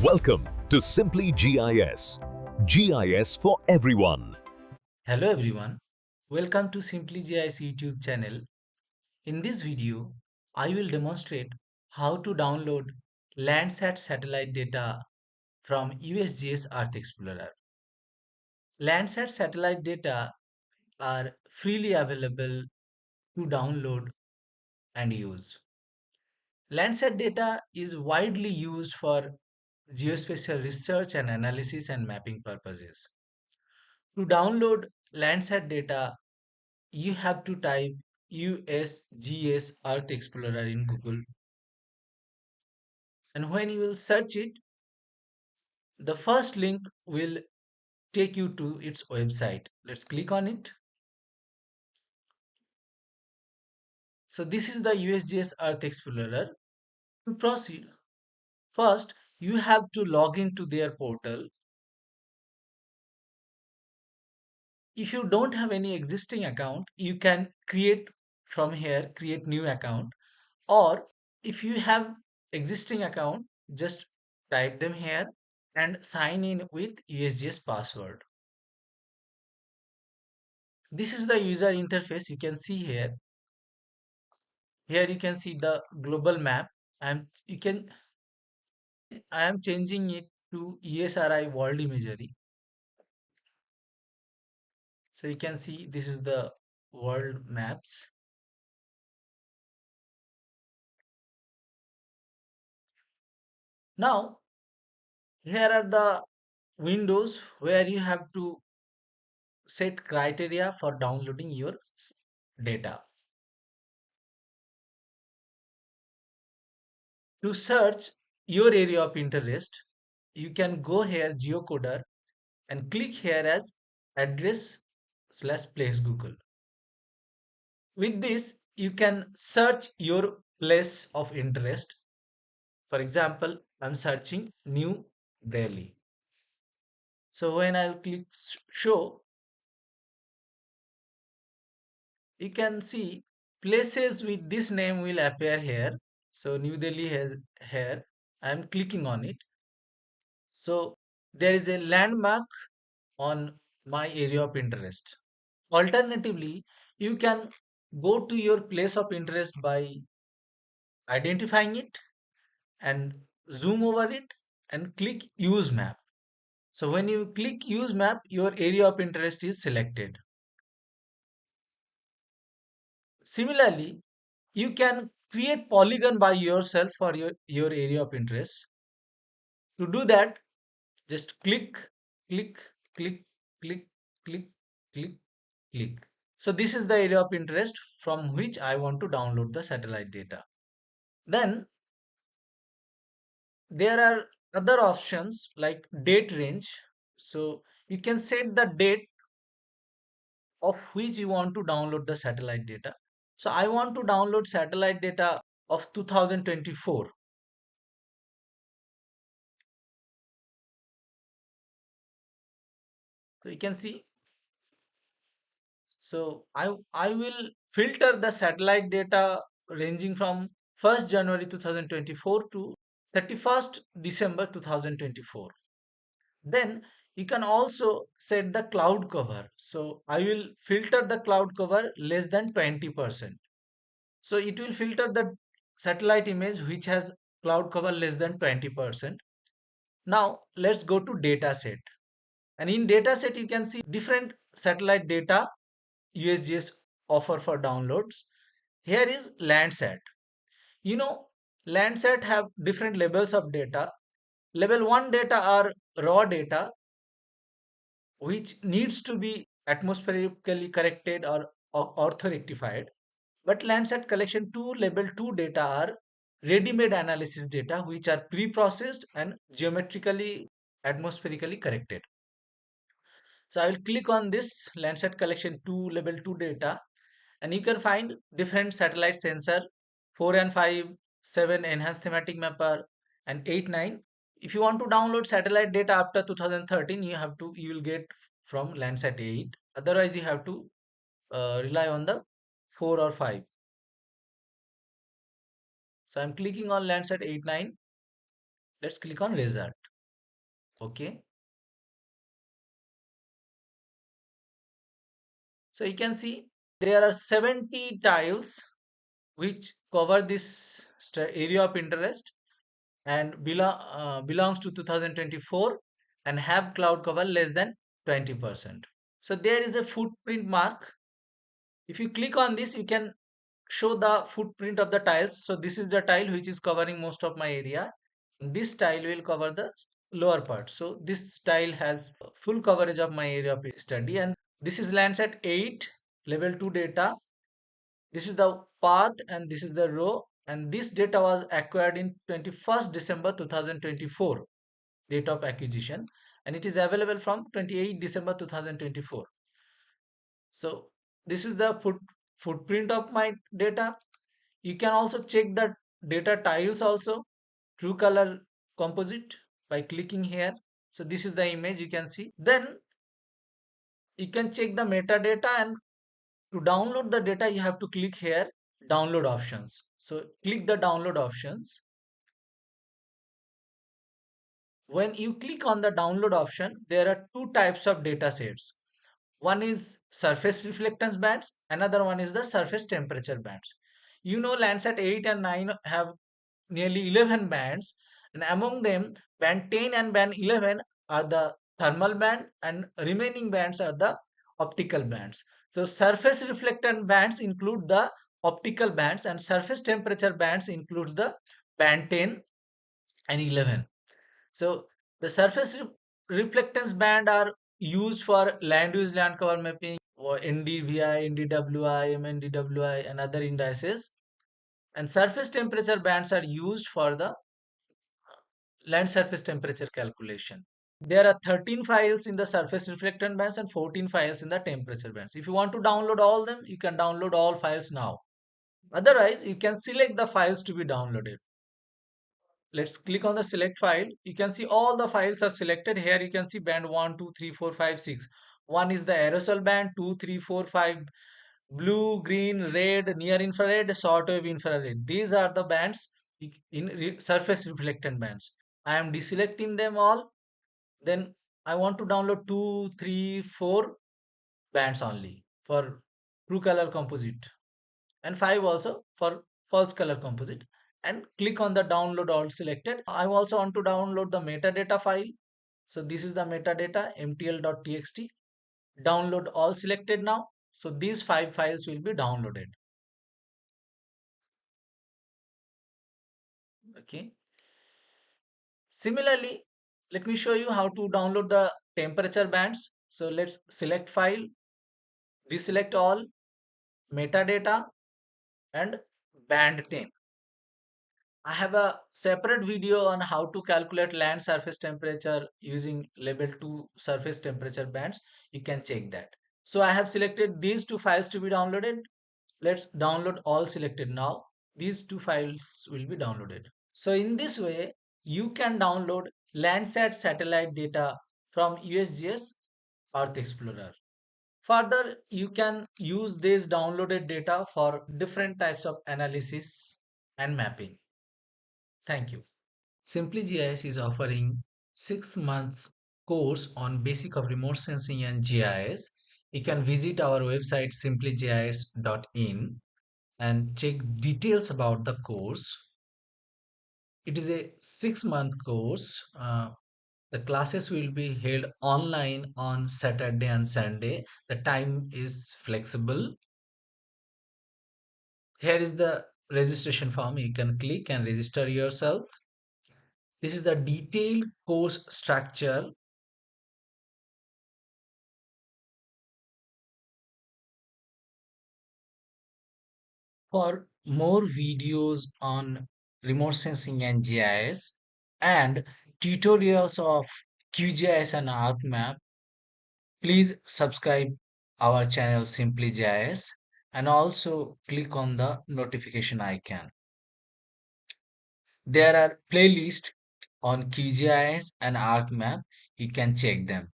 Welcome to Simply GIS. GIS for everyone. Hello everyone, welcome to Simply GIS YouTube channel. In this video, I will demonstrate how to download Landsat satellite data from USGS Earth Explorer. Landsat satellite data are freely available to download and use. Landsat data is widely used for geospatial research and analysis and mapping purposes. To download Landsat data, you have to type USGS Earth Explorer in Google, and when you will search it, the first link will take you to its website. Let's click on it. So this is the USGS Earth Explorer. To proceed, first you have to log into their portal. If you don't have any existing account, you can create from here, create new account, or if you have existing account, just type them here and sign in with USGS password. This is the user interface. You can see here you can see the global map. I am changing it to ESRI world imagery. So you can see this is the world maps. Now here are the windows where you have to set criteria for downloading your data. To search your area of interest, you can go here geocoder and click here as address slash place Google. With this, you can search your place of interest. For example, I'm searching New Delhi. So when I click show, you can see places with this name will appear here. So New Delhi has here. I'm clicking on it. So there is a landmark on my area of interest. Alternatively, you can go to your place of interest by identifying it and zoom over it and click use map. So when you click use map, your area of interest is selected. Similarly, you can create polygon by yourself for your area of interest. To do that, just click, click, click, click, click, click. So this is the area of interest from which I want to download the satellite data. Then there are other options like date range. So you can set the date of which you want to download the satellite data. So I want to download satellite data of 2024. So you can see. So I will filter the satellite data ranging from 1st January 2024 to 31st December 2024. Then you can also set the cloud cover. So I will filter the cloud cover less than 20%. So it will filter the satellite image which has cloud cover less than 20%. Now let's go to data set. And in data set you can see different satellite data USGS offer for downloads. Here is Landsat. You know, Landsat have different levels of data. Level 1 data are raw data which needs to be atmospherically corrected or orthorectified. But Landsat collection 2 level 2 data are ready-made analysis data which are pre-processed and geometrically atmospherically corrected. So I will click on this Landsat collection 2 level 2 data, and you can find different satellite sensor 4 and 5, 7 enhanced thematic mapper, and 8, 9. If you want to download satellite data after 2013, you will get from Landsat 8. Otherwise, you have to rely on the 4 or 5. So I'm clicking on Landsat 8, 9. Let's click on result. Okay. So you can see there are 70 tiles which cover this area of interest and belongs to 2024 and have cloud cover less than 20%. So there is a footprint mark. If you click on this, you can show the footprint of the tiles. So this is the tile which is covering most of my area. This tile will cover the lower part. So this tile has full coverage of my area of study. And this is Landsat 8 level 2 data. This is the path and this is the row. And this data was acquired in 21st December 2024, date of acquisition. And it is available from 28 December 2024. So this is the footprint of my data. You can also check the data tiles also, true color composite, by clicking here. So this is the image you can see. Then you can check the metadata, and to download the data you have to click here, download options. So click the download options. When you click on the download option, there are two types of data sets. One is surface reflectance bands, another one is the surface temperature bands. You know, Landsat 8 and 9 have nearly 11 bands, and among them, band 10 and band 11 are the thermal band, and remaining bands are the optical bands. So, surface reflectance bands include the optical bands, and surface temperature bands includes the band 10 and 11. So the surface reflectance band are used for land use land cover mapping or NDVI, NDWI, MNDWI and other indices. And surface temperature bands are used for the land surface temperature calculation. There are 13 files in the surface reflectance bands and 14 files in the temperature bands. If you want to download all them, you can download all files now. Otherwise, you can select the files to be downloaded. Let's click on the select file. You can see all the files are selected. Here you can see band 1, 2, 3, 4, 5, 6. One is the aerosol band, 2, 3, 4, 5, blue, green, red, near infrared, shortwave infrared. These are the bands in surface reflectant bands. I am deselecting them all. Then I want to download 2, 3, 4 bands only for true color composite, and 5 also for false color composite, and click on the download all selected. I also want to download the metadata file. So this is the metadata mtl.txt. Download all selected now. So these 5 files will be downloaded. Okay. Similarly, let me show you how to download the temperature bands. So let's select file, deselect all, metadata and band 10. I have a separate video on how to calculate land surface temperature using level 2 surface temperature bands. You can check that. So I have selected these two files to be downloaded. Let's download all selected now. These two files will be downloaded. So in this way, you can download Landsat satellite data from USGS Earth Explorer. Further, you can use this downloaded data for different types of analysis and mapping. Thank you. Simply GIS is offering 6 months course on basic of remote sensing and GIS. You can visit our website simplygis.in and check details about the course. It is a 6-month course. The classes will be held online on Saturday and Sunday. The time is flexible. Here is the registration form. You can click and register yourself. This is the detailed course structure. For more videos on remote sensing and GIS and tutorials of QGIS and ArcMap, please subscribe our channel Simply GIS and also click on the notification icon. There are playlists on QGIS and ArcMap. You can check them.